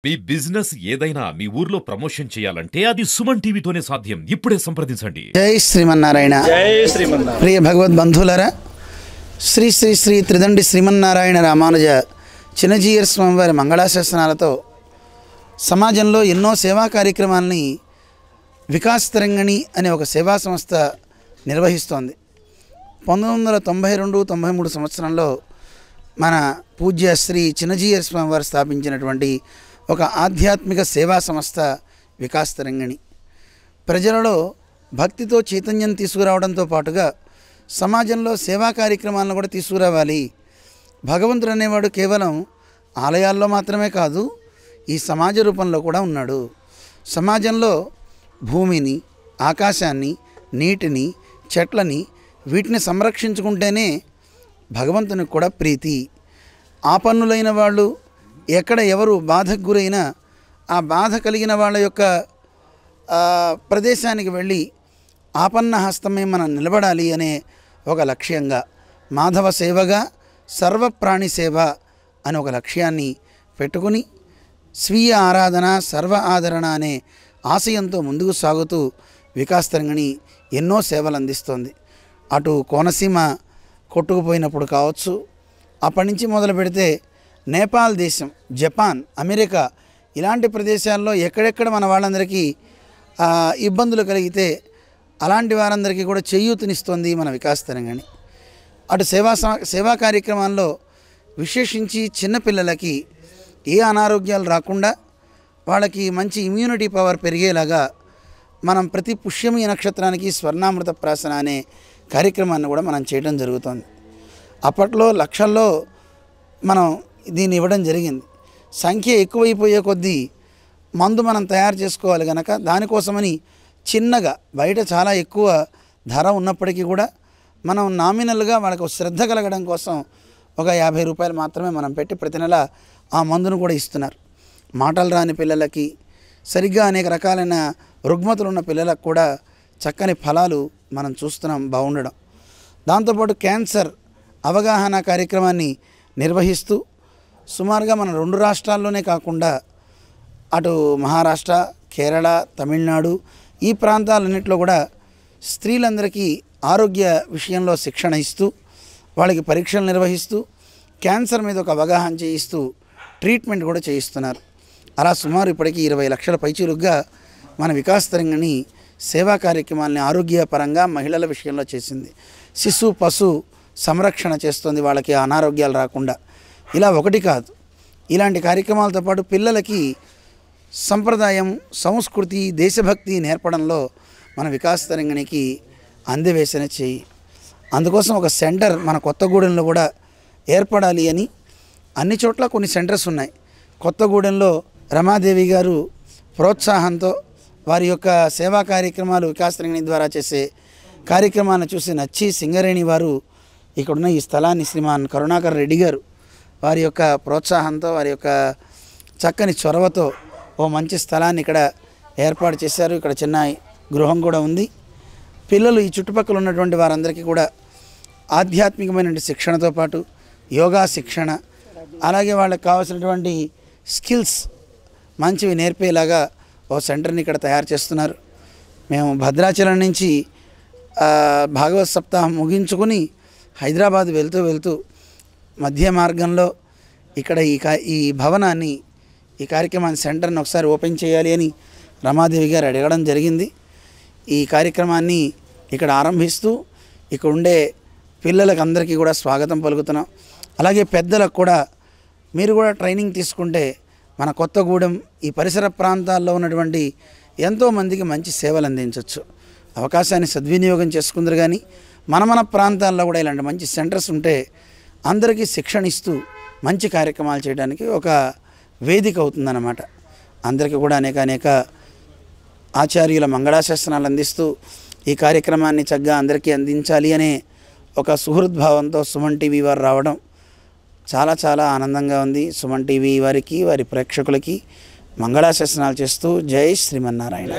మీ business ఏదైనా మీ ఊర్లో promotion చేయాలంటే అది సుమన్ టీవీతోనే సాధ్యం. ఇప్పుడే సంప్రదించండి. జై శ్రీమన్నారాయణ. జై శ్రీమన్నారాయణ. ప్రియ భగవద్ బంధువులారా, శ్రీ శ్రీ శ్రీ త్రిదండి శ్రీమన్నారాయణ రామానుజ చిన్నజీయర్ స్వామివారి మంగళాశాసనాలతో సమాజంలో ఎన్నో సేవా కార్యక్రమాలని వికాస్ తరంగిణి అనే ఒక సేవా సంస్థ నిర్వహిస్తోంది. 1992-93 సంవత్సరంలో మన పూజ్య శ్రీ చిన్నజీయర్ స్వామివారు స్థాపించినటువంటి ఒక ఆధ్యాత్మిక సేవా సంస్థ వికాస్ తరంగిణి ప్రజలలో భక్తితో చైతన్యం తీసుకురావడంతో పాటుగా సమాజంలో సేవా కార్యక్రమాలను కూడా తీసుకురావాలి. భగవంతుడు అనేవాడు కేవలం ఆలయాల్లో మాత్రమే కాదు, ఈ సమాజ రూపంలో కూడా ఉన్నాడు. సమాజంలో భూమిని, ఆకాశాన్ని, నీటిని, చెట్లని, వీటిని సంరక్షించుకుంటేనే భగవంతునికి కూడా ప్రీతి. ఆపన్నులైన వాళ్ళు ఎక్కడ ఎవరు బాధకు గురైనా ఆ బాధ కలిగిన వాళ్ళ యొక్క ప్రదేశానికి వెళ్ళి ఆపన్న హస్తమే మనం నిలబడాలి అనే ఒక లక్ష్యంగా మాధవ సేవగా సర్వప్రాణి సేవ అనే ఒక లక్ష్యాన్ని పెట్టుకుని స్వీయ ఆరాధన సర్వ ఆదరణ అనే ఆశయంతో ముందుకు సాగుతూ వికాస్ తరంగిణి ఎన్నో సేవలు అందిస్తోంది. అటు కోనసీమ కొట్టుకుపోయినప్పుడు కావచ్చు, అప్పటి నుంచి మొదలు పెడితే నేపాల్ దేశం, జపాన్, అమెరికా ఇలాంటి ప్రదేశాల్లో ఎక్కడెక్కడ మన వాళ్ళందరికీ ఇబ్బందులు కలిగితే అలాంటి వారందరికీ కూడా చేయూతనిస్తోంది మన వికాస్ తరంగిణి. అటు సేవా కార్యక్రమాల్లో విశేషించి చిన్నపిల్లలకి ఏ అనారోగ్యాలు రాకుండా వాళ్ళకి మంచి ఇమ్యూనిటీ పవర్ పెరిగేలాగా మనం ప్రతి పుష్యమి నక్షత్రానికి స్వర్ణామృత ప్రాసన అనే కార్యక్రమాన్ని కూడా మనం చేయడం జరుగుతుంది. అప్పట్లో లక్షల్లో మనం దీన్ని ఇవ్వడం జరిగింది. సంఖ్య ఎక్కువైపోయే కొద్దీ మందు మనం తయారు చేసుకోవాలి కనుక దానికోసమని చిన్నగా బయట చాలా ఎక్కువ ధర ఉన్నప్పటికీ కూడా మనం నామినల్గా వాళ్ళకు శ్రద్ధ కలగడం కోసం ఒక 50 రూపాయలు మాత్రమే మనం పెట్టి ప్రతి నెల ఆ మందును కూడా ఇస్తున్నారు. మాటలు రాని పిల్లలకి, సరిగ్గా అనేక రకాలైన రుగ్మతులు ఉన్న పిల్లలకు కూడా చక్కని ఫలాలు మనం చూస్తున్నాం బాగుండడం. దాంతోపాటు క్యాన్సర్ అవగాహన కార్యక్రమాన్ని నిర్వహిస్తూ సుమారుగా మన 2 రాష్ట్రాల్లోనే కాకుండా అటు మహారాష్ట్ర, కేరళ, తమిళనాడు ఈ ప్రాంతాలన్నింటిలో కూడా స్త్రీలందరికీ ఆరోగ్య విషయంలో శిక్షణ ఇస్తూ వాళ్ళకి పరీక్షలు నిర్వహిస్తూ క్యాన్సర్ మీద ఒక అవగాహన చేయిస్తూ ట్రీట్మెంట్ కూడా చేయిస్తున్నారు. అలా సుమారు ఇప్పటికీ 20 లక్షల పైచీలుగా మన వికాస్ తరంగిణి సేవా కార్యక్రమాలని ఆరోగ్యపరంగా మహిళల విషయంలో చేసింది. శిశు పశు సంరక్షణ చేస్తుంది, వాళ్ళకి అనారోగ్యాలు రాకుండా. ఇలా ఒకటి కాదు, ఇలాంటి కార్యక్రమాలతో పాటు పిల్లలకి సంప్రదాయం, సంస్కృతి, దేశభక్తి నేర్పడంలో మన వికాస్ తరంగిణికి అందవేసిన చేయి. అందుకోసం ఒక సెంటర్ మన కొత్తగూడెంలో కూడా ఏర్పడాలి అని అన్ని చోట్ల కొన్ని సెంటర్స్ ఉన్నాయి. కొత్తగూడెంలో రమాదేవి గారు ప్రోత్సాహంతో వారి యొక్క సేవా కార్యక్రమాలు వికాస్ తరంగిణి ద్వారా చేసే కార్యక్రమాన్ని చూసి నచ్చి సింగరేణి వారు ఇక్కడున్న ఈ స్థలాన్ని శ్రీమాన్ కరుణాకర్ రెడ్డి గారు వారి యొక్క ప్రోత్సాహంతో, వారి యొక్క చక్కని చొరవతో ఓ మంచి స్థలాన్ని ఇక్కడ ఏర్పాటు చేశారు. ఇక్కడ చిన్న గృహం కూడా ఉంది. పిల్లలు ఈ చుట్టుపక్కల ఉన్నటువంటి వారందరికీ కూడా ఆధ్యాత్మికమైన శిక్షణతో పాటు యోగా శిక్షణ, అలాగే వాళ్ళకి కావాల్సినటువంటి స్కిల్స్ మంచివి నేర్పేలాగా ఓ సెంటర్ని ఇక్కడ తయారు చేస్తున్నారు. మేము భద్రాచలం నుంచి భాగవత్ సప్తాహం ముగించుకొని హైదరాబాద్ వెళ్తూ మధ్య మార్గంలో ఇక్కడ ఈ భవనాన్ని, ఈ కార్యక్రమాన్ని, సెంటర్ని ఒకసారి ఓపెన్ చేయాలి అని రమాదేవి గారు అడగడం జరిగింది. ఈ కార్యక్రమాన్ని ఇక్కడ ఆరంభిస్తూ ఇక్కడ ఉండే పిల్లలకు అందరికీ కూడా స్వాగతం పలుకుతున్నాం. అలాగే పెద్దలకు కూడా మీరు కూడా ట్రైనింగ్ తీసుకుంటే మన కొత్తగూడెం ఈ పరిసర ప్రాంతాల్లో ఉన్నటువంటి ఎంతోమందికి మంచి సేవలు అందించవచ్చు. అవకాశాన్ని సద్వినియోగం చేసుకుందరు. కానీ మన ప్రాంతాల్లో కూడా ఇలాంటి మంచి సెంటర్స్ ఉంటే అందరికీ శిక్షణ ఇస్తూ మంచి కార్యక్రమాలు చేయడానికి ఒక వేదిక అవుతుందన్నమాట. అందరికీ కూడా అనేక ఆచార్యుల మంగళాశాసనాలు అందిస్తూ ఈ కార్యక్రమాన్ని చక్కగా అందరికీ అందించాలి అనే ఒక సుహృద్భావంతో సుమన్ టీవీ వారు రావడం చాలా చాలా ఆనందంగా ఉంది. సుమన్ టీవీ వారికి, వారి ప్రేక్షకులకి మంగళాశాసనాలు చేస్తూ జై శ్రీమన్నారాయణ.